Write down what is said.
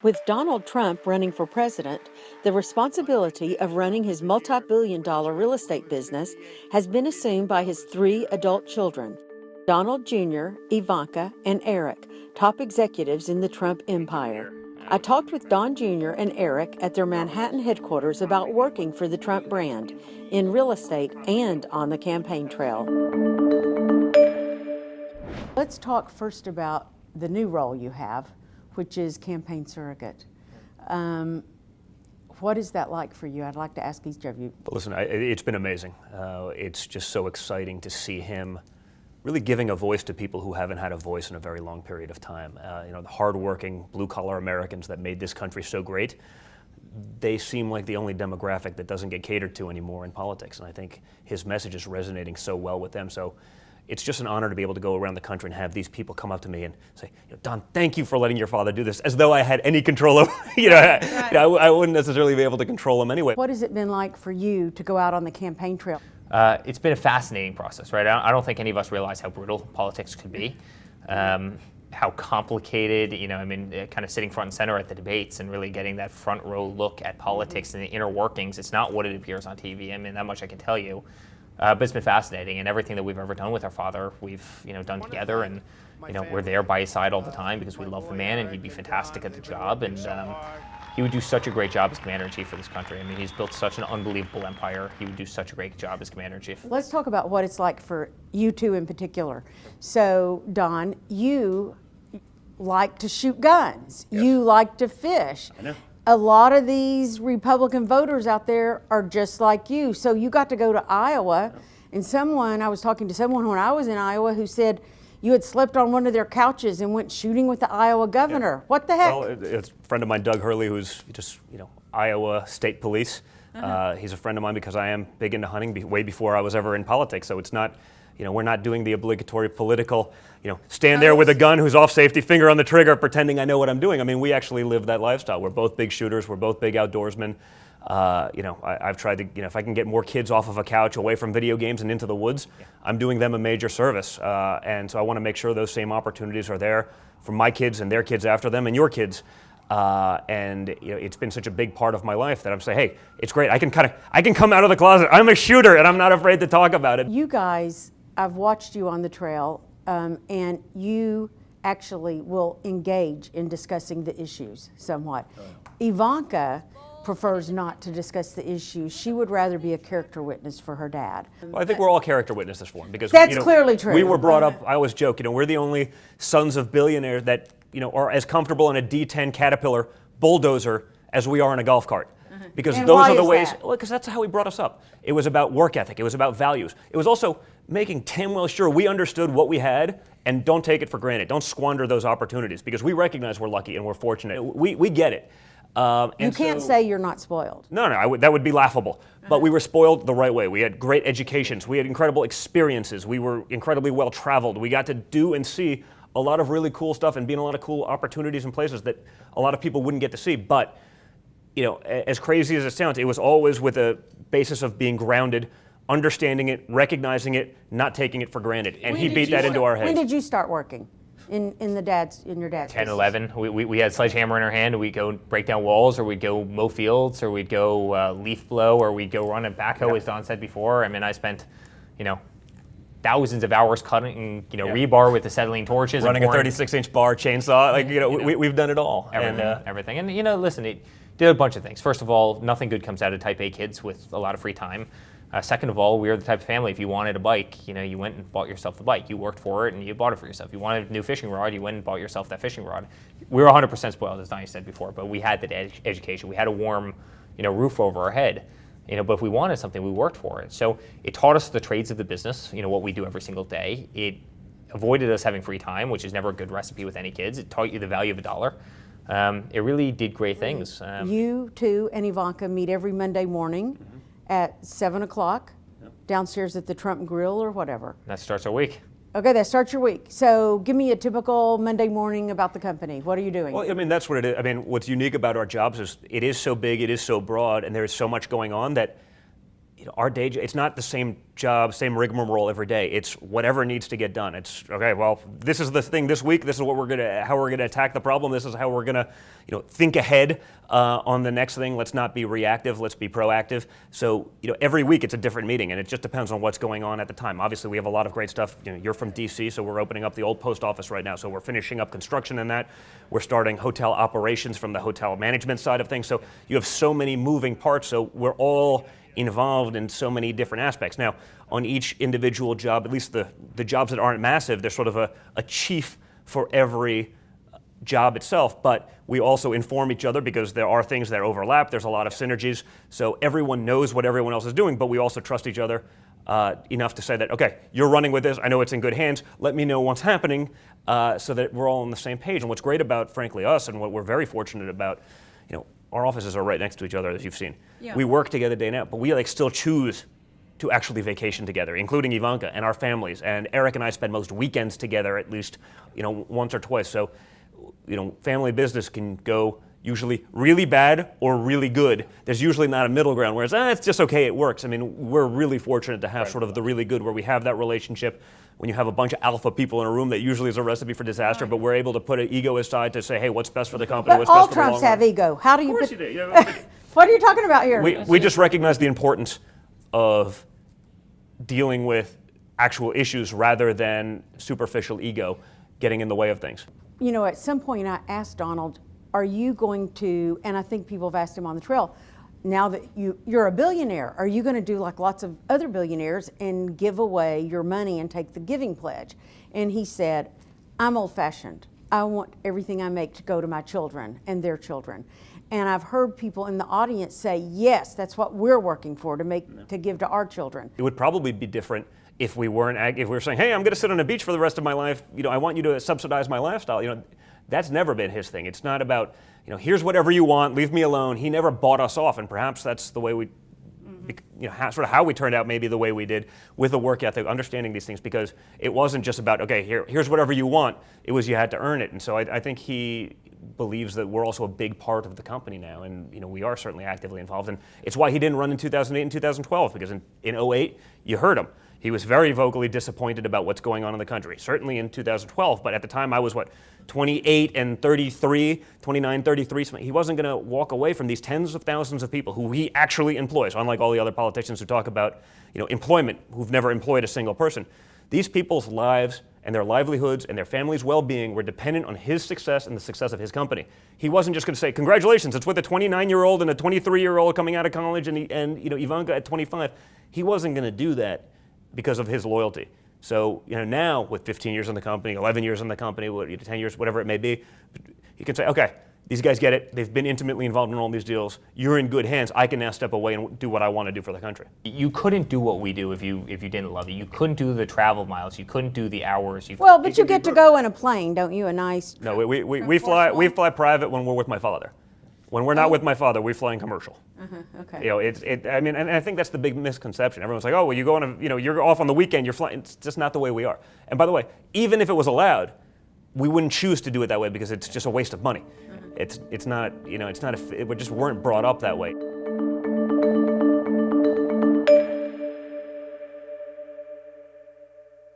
With Donald Trump running for president, the responsibility of running his multi-billion-dollar real estate business has been assumed by his 3 adult children, Donald Jr., Ivanka, and Eric, top executives in the Trump empire. I talked with Don Jr. and Eric at their Manhattan headquarters about working for the Trump brand, in real estate and on the campaign trail. Let's talk first about the new role you have, which is campaign surrogate. What is that like for you? I'd like to ask each of you. But listen, it's been amazing. It's just so exciting to see him really giving a voice to people who haven't had a voice in a very long period of time. The hardworking, blue-collar Americans that made this country so great, they seem like the only demographic that doesn't get catered to anymore in politics. And I think his message is resonating so well with them. So it's just an honor to be able to go around the country and have these people come up to me and say, Don, thank you for letting your father do this, as though I had any control over, I wouldn't necessarily be able to control him anyway. What has it been like for you to go out on the campaign trail? It's been a fascinating process, right? I don't think any of us realize how brutal politics could be, how complicated, kind of sitting front and center at the debates and really getting that front row look at politics and the inner workings. It's not what it appears on TV. That much I can tell you. But it's been fascinating, and everything that we've ever done with our father, we've done together, and we're there by his side all the time because we love the man, and he'd be fantastic at the job, and he would do such a great job as Commander-in-Chief for this country. He's built such an unbelievable empire. He would do such a great job as Commander-in-Chief. Let's talk about what it's like for you two in particular. So, Don, you like to shoot guns. Yes. You like to fish. I know. A lot of these Republican voters out there are just like you. So you got to go to Iowa, and I was talking to someone when I was in Iowa who said you had slept on one of their couches and went shooting with the Iowa governor. Yeah. What the heck? Well, it's a friend of mine, Doug Hurley, who's just, Iowa State Police. He's a friend of mine because I am big into hunting way before I was ever in politics. So it's not, we're not doing the obligatory political, stand there with a gun who's off safety, finger on the trigger, pretending I know what I'm doing. We actually live that lifestyle. We're both big shooters. We're both big outdoorsmen. I've tried to, if I can get more kids off of a couch, away from video games and into the woods, I'm doing them a major service. And so I want to make sure those same opportunities are there for my kids and their kids after them and your kids. And it's been such a big part of my life that I'm saying, hey, it's great. I can come out of the closet. I'm a shooter, and I'm not afraid to talk about it. You guys, I've watched you on the trail, and you actually will engage in discussing the issues somewhat. Ivanka prefers not to discuss the issues. She would rather be a character witness for her dad. Well, I think we're all character witnesses for him because that's clearly true. We were brought up. I always joke, we're the only sons of billionaires that are as comfortable in a D10 Caterpillar bulldozer as we are in a golf cart. Because and those are the ways. That? Well, because that's how he brought us up. It was about work ethic. It was about values. It was also making damn well sure we understood what we had and don't take it for granted. Don't squander those opportunities because we recognize we're lucky and we're fortunate. We get it. You can't say you're not spoiled. No, that would be laughable. But we were spoiled the right way. We had great educations. We had incredible experiences. We were incredibly well traveled. We got to do and see a lot of really cool stuff and be in a lot of cool opportunities and places that a lot of people wouldn't get to see. But as crazy as it sounds, it was always with a basis of being grounded, understanding it, recognizing it, not taking it for granted. And he beat that into our heads. When did you start working in your dad's 10, business? 11. We had a sledgehammer in our hand, and we'd go break down walls, or we'd go mow fields, or we'd go leaf blow, or we'd go run a backhoe, as Don said before. I spent, thousands of hours cutting, rebar with acetylene torches. Running a 36-inch bar chainsaw. We've done it all. Everything. And, listen, it did a bunch of things. First of all, nothing good comes out of type A kids with a lot of free time. Second of all, we were the type of family, if you wanted a bike, you went and bought yourself the bike. You worked for it and you bought it for yourself. You wanted a new fishing rod, you went and bought yourself that fishing rod. We were 100% spoiled, as Donnie said before, but we had that education. We had a warm, roof over our head. But if we wanted something, we worked for it. So it taught us the trades of the business, what we do every single day. It avoided us having free time, which is never a good recipe with any kids. It taught you the value of a dollar. It really did great things. You two and Ivanka meet every Monday morning at 7 o'clock downstairs at the Trump Grill or whatever. That starts our week. Okay, that starts your week. So give me a typical Monday morning about the company. What are you doing? Well, that's what it is. What's unique about our jobs is it is so big, it is so broad, and there is so much going on that our day, it's not the same job, same rigmarole every day. It's whatever needs to get done. It's okay. Well, this is the thing this week. This is what how we're gonna attack the problem. This is how we're gonna, think ahead on the next thing. Let's not be reactive. Let's be proactive. So, every week it's a different meeting, and it just depends on what's going on at the time. Obviously, we have a lot of great stuff. You're from D.C., so we're opening up the old post office right now. So we're finishing up construction in that. We're starting hotel operations from the hotel management side of things. So you have so many moving parts. So we're all involved in so many different aspects. Now, on each individual job, at least the jobs that aren't massive, there's sort of a chief for every job itself, but we also inform each other because there are things that overlap. There's a lot of synergies. So everyone knows what everyone else is doing, but we also trust each other enough to say that, okay, you're running with this. I know it's in good hands. Let me know what's happening so that we're all on the same page. And what's great about, frankly, us and what we're very fortunate about, our offices are right next to each other, as you've seen. Yeah. We work together day and night, but we still choose to actually vacation together, including Ivanka and our families. And Eric and I spend most weekends together at least, once or twice. So, family business can go usually really bad or really good. There's usually not a middle ground, whereas it's just okay, it works. I mean, we're really fortunate to have sort of the really good where we have that relationship. When you have a bunch of alpha people in a room, that usually is a recipe for disaster, but we're able to put an ego aside to say, hey, what's best for the company, but what's all best for the long Trumps have run. ego. How do you... Of course you do. What are you talking about here? We just recognize the importance of dealing with actual issues rather than superficial ego getting in the way of things. At some point I asked Donald, are you going to, and I think people have asked him on the trail, now that you're a billionaire, are you going to do like lots of other billionaires and give away your money and take the giving pledge? And he said, I'm old-fashioned. I want everything I make to go to my children and their children. And I've heard people in the audience say, yes, that's what we're working for, to give to our children. It would probably be different if we were saying, hey, I'm going to sit on a beach for the rest of my life. I want you to subsidize my lifestyle. That's never been his thing. It's not about, here's whatever you want, leave me alone. He never bought us off, and perhaps that's the way we, sort of how we turned out maybe the way we did with a work ethic, understanding these things, because it wasn't just about, okay, here's whatever you want. It was you had to earn it. And so I think he believes that we're also a big part of the company now, and we are certainly actively involved. And it's why he didn't run in 2008 and 2012, because in 2008, you heard him. He was very vocally disappointed about what's going on in the country, certainly in 2012, but at the time I was 28 and 33, 29, 33, he wasn't going to walk away from these tens of thousands of people who he actually employs, unlike all the other politicians who talk about employment, who've never employed a single person. These people's lives and their livelihoods and their families' well-being were dependent on his success and the success of his company. He wasn't just going to say, congratulations, it's with a 29-year-old and a 23-year-old coming out of college and Ivanka at 25. He wasn't going to do that because of his loyalty. So now with 15 years in the company, 11 years in the company, 10 years, whatever it may be, you can say, okay, these guys get it. They've been intimately involved in all these deals. You're in good hands. I can now step away and do what I want to do for the country. You couldn't do what we do if you didn't love it. You couldn't do the travel miles. You couldn't do the hours. But you get to go in a plane, don't you? A nice. No, we fly private when we're with my father. When we're not with my father, we fly in commercial. Okay. And I think that's the big misconception. Everyone's like, oh, well, you go on you're off on the weekend, you're flying. It's just not the way we are. And by the way, even if it was allowed, we wouldn't choose to do it that way because it's just a waste of money. It's not, we just weren't brought up that way.